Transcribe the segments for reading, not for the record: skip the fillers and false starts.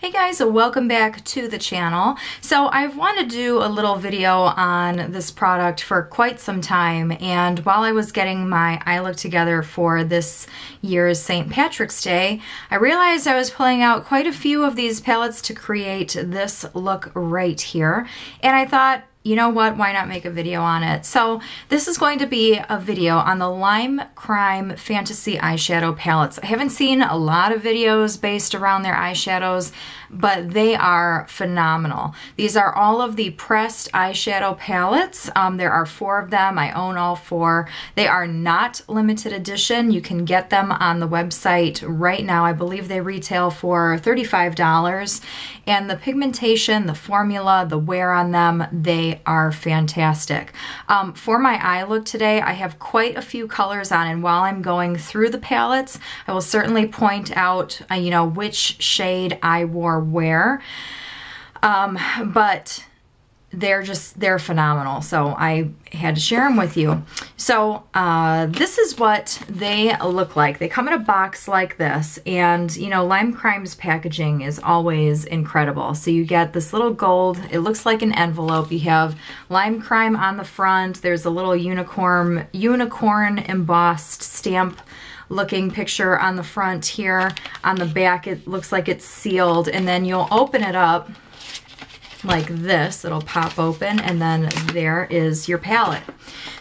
Hey guys, welcome back to the channel. So I've wanted to do a little video on this product for quite some time, and while I was getting my eye look together for this year's St. Patrick's Day, I realized I was pulling out quite a few of these palettes to create this look right here, and I thought, you know what, why not make a video on it? So this is going to be a video on the Lime Crime Fantasy Eyeshadow Palettes. I haven't seen a lot of videos based around their eyeshadows, but they are phenomenal. These are all of the pressed eyeshadow palettes. There are 4 of them. I own all 4. They are not limited edition. You can get them on the website right now. I believe they retail for $35. And the pigmentation, the formula, the wear on them, they are fantastic. For my eye look today, I have quite a few colors on, and while I'm going through the palettes, I will certainly point out, you know, which shade I wore where. But they're phenomenal, so I had to share them with you. So this is what they look like. They come in a box like this, and you know, Lime Crime's packaging is always incredible. So you get this little gold, it looks like an envelope. You have Lime Crime on the front. There's a little unicorn embossed stamp looking picture on the front here. On the back it looks like it's sealed, and then you'll open it up like this. It'll pop open, and then there is your palette.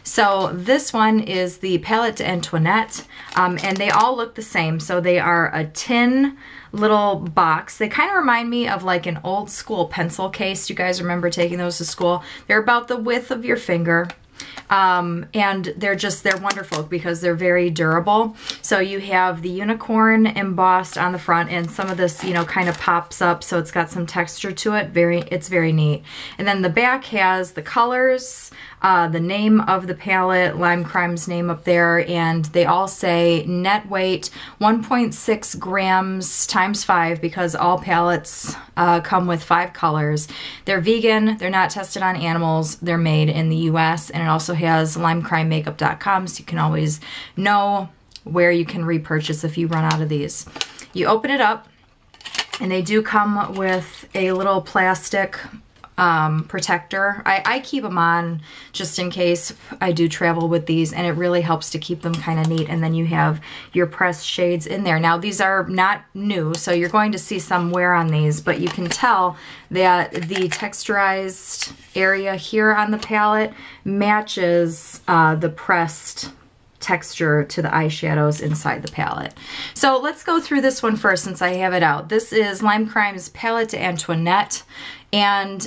So this one is the Palette d'Antoinette, and they all look the same. So they are a tin little box. They kind of remind me of like an old school pencil case. You guys remember taking those to school? They're about the width of your finger. And they're wonderful because they're very durable. So you have the unicorn embossed on the front, and some of this, you know, kind of pops up, so it's got some texture to it. It's very neat. And then the back has the colors, the name of the palette, Lime Crime's name up there, and they all say net weight 1.6 grams times 5 because all palettes come with 5 colors. They're vegan, they're not tested on animals, they're made in the US, and it also has limecrimemakeup.com, so you can always know where you can repurchase if you run out of these. You open it up, and they do come with a little plastic protector. I keep them on just in case I do travel with these, and it really helps to keep them kind of neat. And then you have your pressed shades in there. Now these are not new, so you're going to see some wear on these, but you can tell that the texturized area here on the palette matches the pressed texture to the eyeshadows inside the palette. So let's go through this one first since I have it out. This is Lime Crime's Palette d'Antoinette, and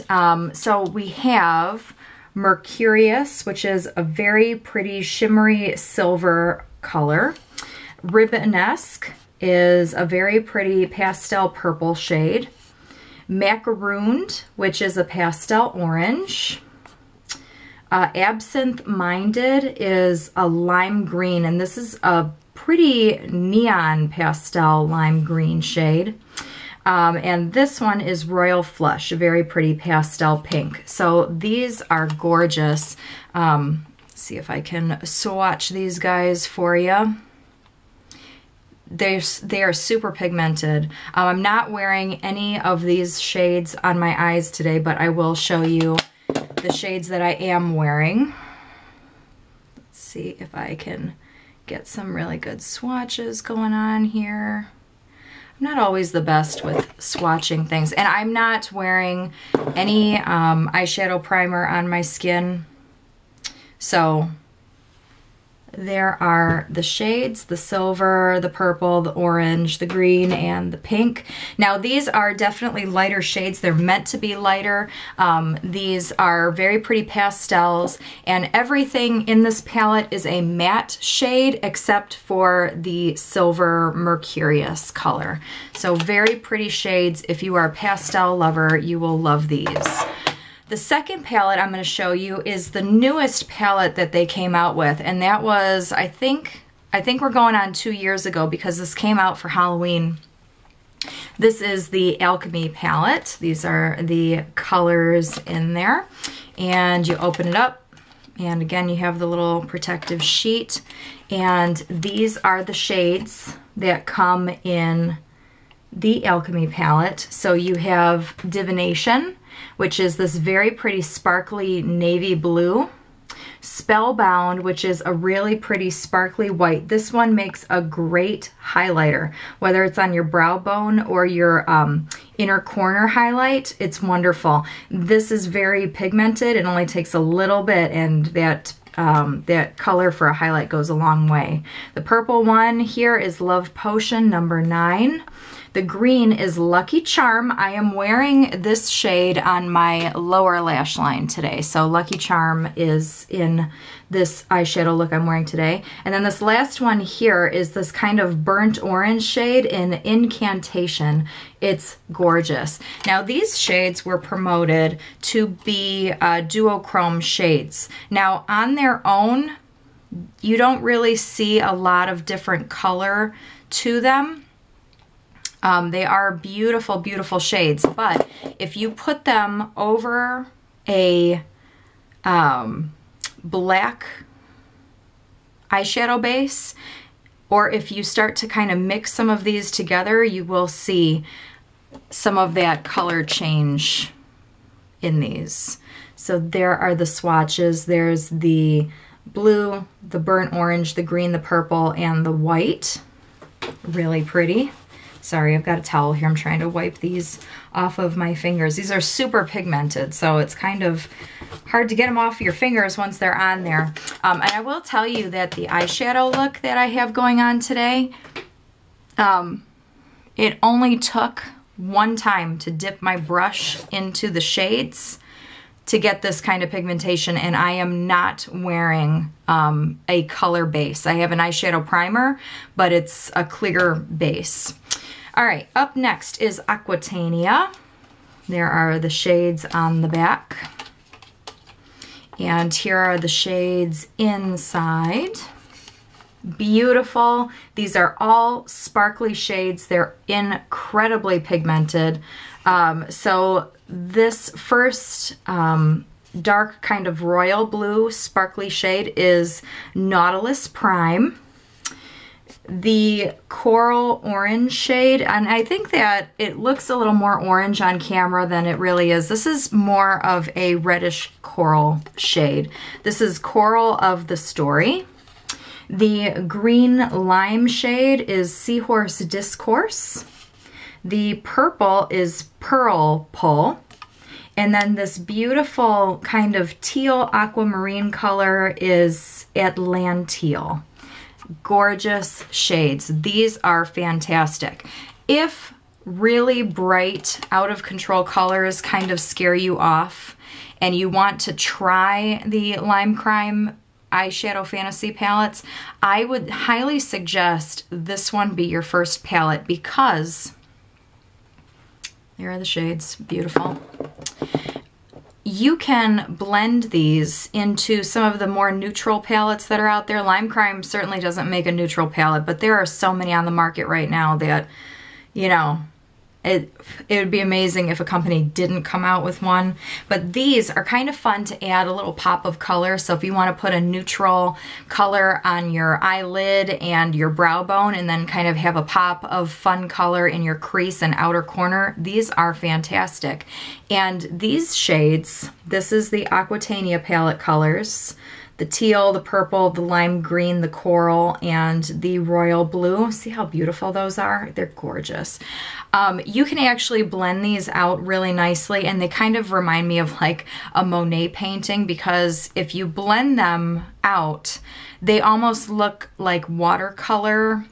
so we have Mercurius, which is a very pretty shimmery silver color. Ribbonesque is a very pretty pastel purple shade. Macarooned, which is a pastel orange. Absinthe Minded is a lime green, and this is a pretty neon pastel lime green shade. And this one is Royal Flush, a very pretty pastel pink. So these are gorgeous. See if I can swatch these guys for you. They are super pigmented. I'm not wearing any of these shades on my eyes today, but I will show you the shades that I am wearing. Let's see if I can get some really good swatches going on here. I'm not always the best with swatching things, and I'm not wearing any eyeshadow primer on my skin. So there are the shades, the silver, the purple, the orange, the green, and the pink. Now these are definitely lighter shades. They're meant to be lighter. These are very pretty pastels, and everything in this palette is a matte shade except for the silver Mercurius color. So very pretty shades. If you are a pastel lover, you will love these. The second palette I'm going to show you is the newest palette that they came out with, and that was, I think we're going on 2 years ago because this came out for Halloween. This is the Alchemy Palette. These are the colors in there, and you open it up, and again you have the little protective sheet, and these are the shades that come in the Alchemy Palette. So you have Divination, which is this very pretty sparkly navy blue. Spellbound, which is a really pretty sparkly white. This one makes a great highlighter, whether it's on your brow bone or your inner corner highlight. It's wonderful. This is very pigmented. It only takes a little bit, and that color for a highlight goes a long way. The purple one here is Love Potion number 9. The green is Lucky Charm. I am wearing this shade on my lower lash line today. So Lucky Charm is in this eyeshadow look I'm wearing today. And then this last one here is this kind of burnt orange shade in Incantation. It's gorgeous. Now these shades were promoted to be duochrome shades. Now on their own, you don't really see a lot of different color to them. They are beautiful, beautiful shades, but if you put them over a black eyeshadow base, or if you start to kind of mix some of these together, you will see some of that color change in these. So there are the swatches. There's the blue, the burnt orange, the green, the purple, and the white. Really pretty. Sorry, I've got a towel here. I'm trying to wipe these off of my fingers. These are super pigmented, so it's kind of hard to get them off your fingers once they're on there. And I will tell you that the eyeshadow look that I have going on today, it only took one time to dip my brush into the shades to get this kind of pigmentation, and I am not wearing a color base. I have an eyeshadow primer, but it's a clear base. All right, up next is Aquataenia. There are the shades on the back. And here are the shades inside. Beautiful. These are all sparkly shades. They're incredibly pigmented. So this first dark kind of royal blue sparkly shade is Nautilus Prime. The coral orange shade, and I think that it looks a little more orange on camera than it really is. This is more of a reddish coral shade. This is Coral of the Story. The green lime shade is Seahorse Discourse. The purple is Pearl Pull. And then this beautiful kind of teal aquamarine color is Atlanteal. Gorgeous shades. These are fantastic. If really bright, out of control colors kind of scare you off and you want to try the Lime Crime eyeshadow fantasy palettes, I would highly suggest this one be your first palette, because here are the shades. Beautiful. You can blend these into some of the more neutral palettes that are out there. Lime Crime certainly doesn't make a neutral palette, but there are so many on the market right now that, you know, it would be amazing if a company didn't come out with one. But these are kind of fun to add a little pop of color. So if you want to put a neutral color on your eyelid and your brow bone and then kind of have a pop of fun color in your crease and outer corner, these are fantastic. And these shades, this is the Aquatenia palette colors. The teal, the purple, the lime green, the coral, and the royal blue. See how beautiful those are? They're gorgeous. You can actually blend these out really nicely, and they kind of remind me of like a Monet painting, because if you blend them out, they almost look like watercolor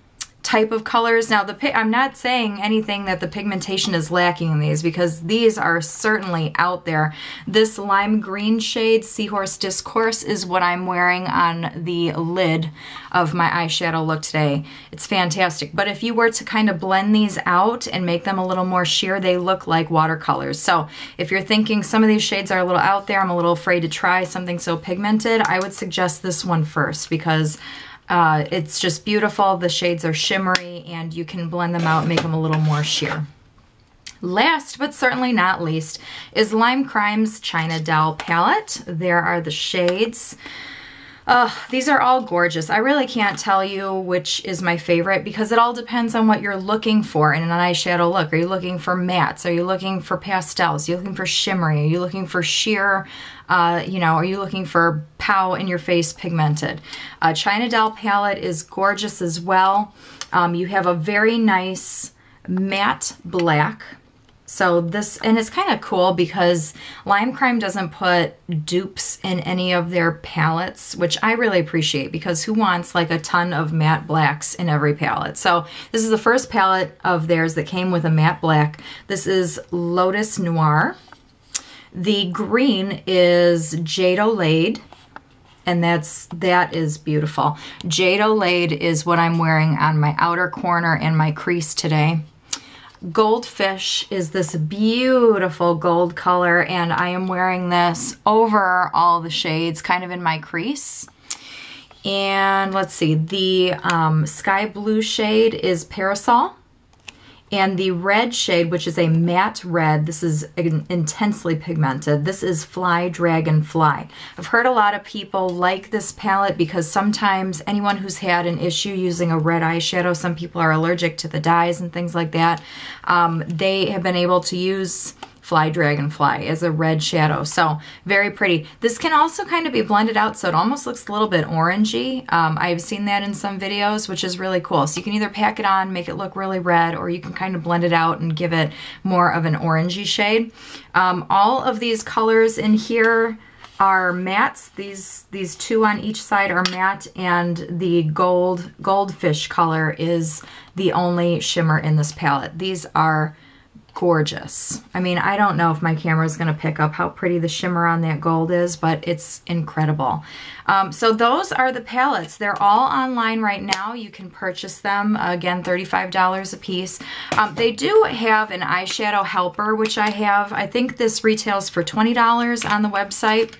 type of colors. Now, I'm not saying anything that the pigmentation is lacking in these, because these are certainly out there. This lime green shade, Seahorse Discourse, is what I'm wearing on the lid of my eyeshadow look today. It's fantastic. But if you were to kind of blend these out and make them a little more sheer, they look like watercolors. So if you're thinking some of these shades are a little out there, I'm a little afraid to try something so pigmented, I would suggest this one first, because it's just beautiful. The shades are shimmery and you can blend them out and make them a little more sheer. Last but certainly not least is Lime Crime's Chinadoll Palette. There are the shades. These are all gorgeous. I really can't tell you which is my favorite because it all depends on what you're looking for in an eyeshadow look. Are you looking for mattes? Are you looking for pastels? Are you looking for shimmery? Are you looking for sheer, you know, are you looking for pow in your face pigmented? Chinadoll palette is gorgeous as well. You have a very nice matte black. So this, and it's kind of cool because Lime Crime doesn't put dupes in any of their palettes, which I really appreciate because who wants like a ton of matte blacks in every palette? So this is the first palette of theirs that came with a matte black. This is Lotus Noir. The green is Jade Olade, and that is beautiful. Jade Olade is what I'm wearing on my outer corner and my crease today. Goldfish is this beautiful gold color, and I am wearing this over all the shades, kind of in my crease. And let's see, the sky blue shade is Parasol. And the red shade, which is a matte red, this is intensely pigmented. This is Fly Dragonfly. I've heard a lot of people like this palette because sometimes anyone who's had an issue using a red eyeshadow, some people are allergic to the dyes and things like that, they have been able to use Fly Dragonfly as a red shadow. So very pretty. This can also kind of be blended out so it almost looks a little bit orangey. I've seen that in some videos, which is really cool. So you can either pack it on, make it look really red, or you can kind of blend it out and give it more of an orangey shade. All of these colors in here are mattes. These two on each side are matte, and the goldfish color is the only shimmer in this palette. These are gorgeous. I mean, I don't know if my camera is going to pick up how pretty the shimmer on that gold is, but it's incredible. So those are the palettes. They're all online right now. You can purchase them, again, $35 a piece. They do have an eyeshadow helper, which I have. I think this retails for $20 on the website.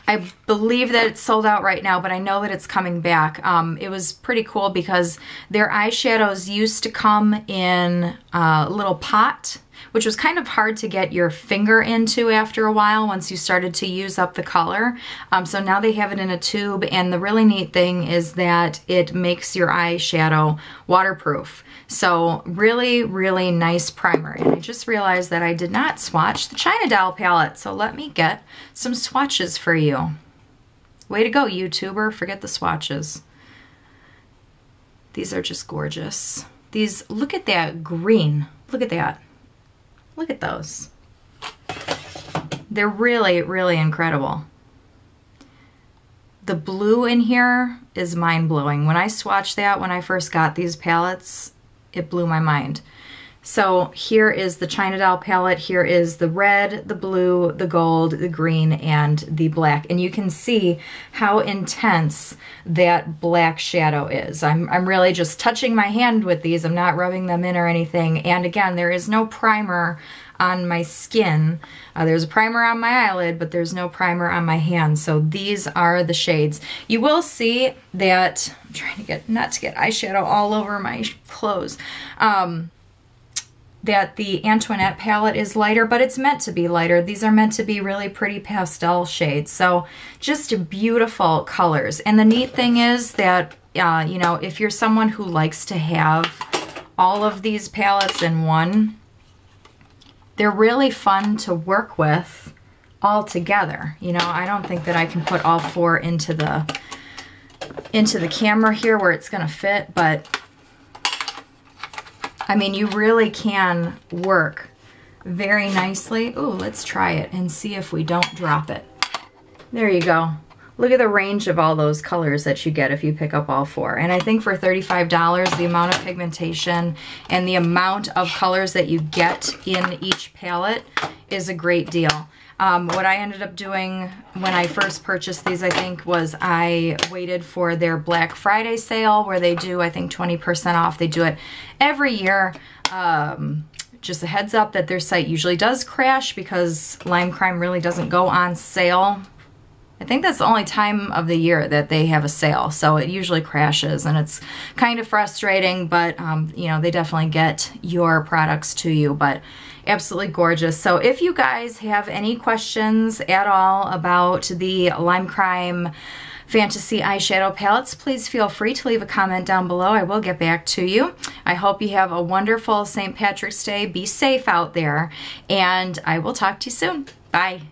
I believe that it's sold out right now, but I know that it's coming back. It was pretty cool because their eyeshadows used to come in a little pot, which was kind of hard to get your finger into after a while once you started to use up the color. So now they have it in a tube, and the really neat thing is that it makes your eyeshadow waterproof. So really, really nice primer. And I just realized that I did not swatch the Chinadoll palette, so let me get some swatches for you. Way to go, YouTuber. Forget the swatches. These are just gorgeous. These, look at that green. Look at that. Look at those. They're really, really incredible. The blue in here is mind-blowing. When I swatched that when I first got these palettes, it blew my mind. So here is the Chinadoll palette. Here is the red, the blue, the gold, the green, and the black. And you can see how intense that black shadow is. I'm really just touching my hand with these. I'm not rubbing them in or anything. And again, there is no primer on my skin. There's a primer on my eyelid, but there's no primer on my hand. So these are the shades. You will see that, I'm trying to get, not to get eyeshadow all over my clothes, that the Antoinette palette is lighter, but it's meant to be lighter. These are meant to be really pretty pastel shades. So just beautiful colors. And the neat thing is that, you know, if you're someone who likes to have all of these palettes in one, they're really fun to work with all together. You know, I don't think that I can put all four into the camera here where it's gonna fit, but I mean, you really can work very nicely. Ooh, let's try it and see if we don't drop it. There you go. Look at the range of all those colors that you get if you pick up all four. And I think for $35, the amount of pigmentation and the amount of colors that you get in each palette is a great deal. What I ended up doing when I first purchased these, I think, was I waited for their Black Friday sale where they do, I think, 20% off. They do it every year. Just a heads up that their site usually does crash because Lime Crime really doesn't go on sale I think that's the only time of the year that they have a sale, so it usually crashes, and it's kind of frustrating, but you know, they definitely get your products to you, but absolutely gorgeous. So if you guys have any questions at all about the Lime Crime Fantasy eyeshadow palettes, please feel free to leave a comment down below. I will get back to you. I hope you have a wonderful St. Patrick's Day. Be safe out there, and I will talk to you soon. Bye.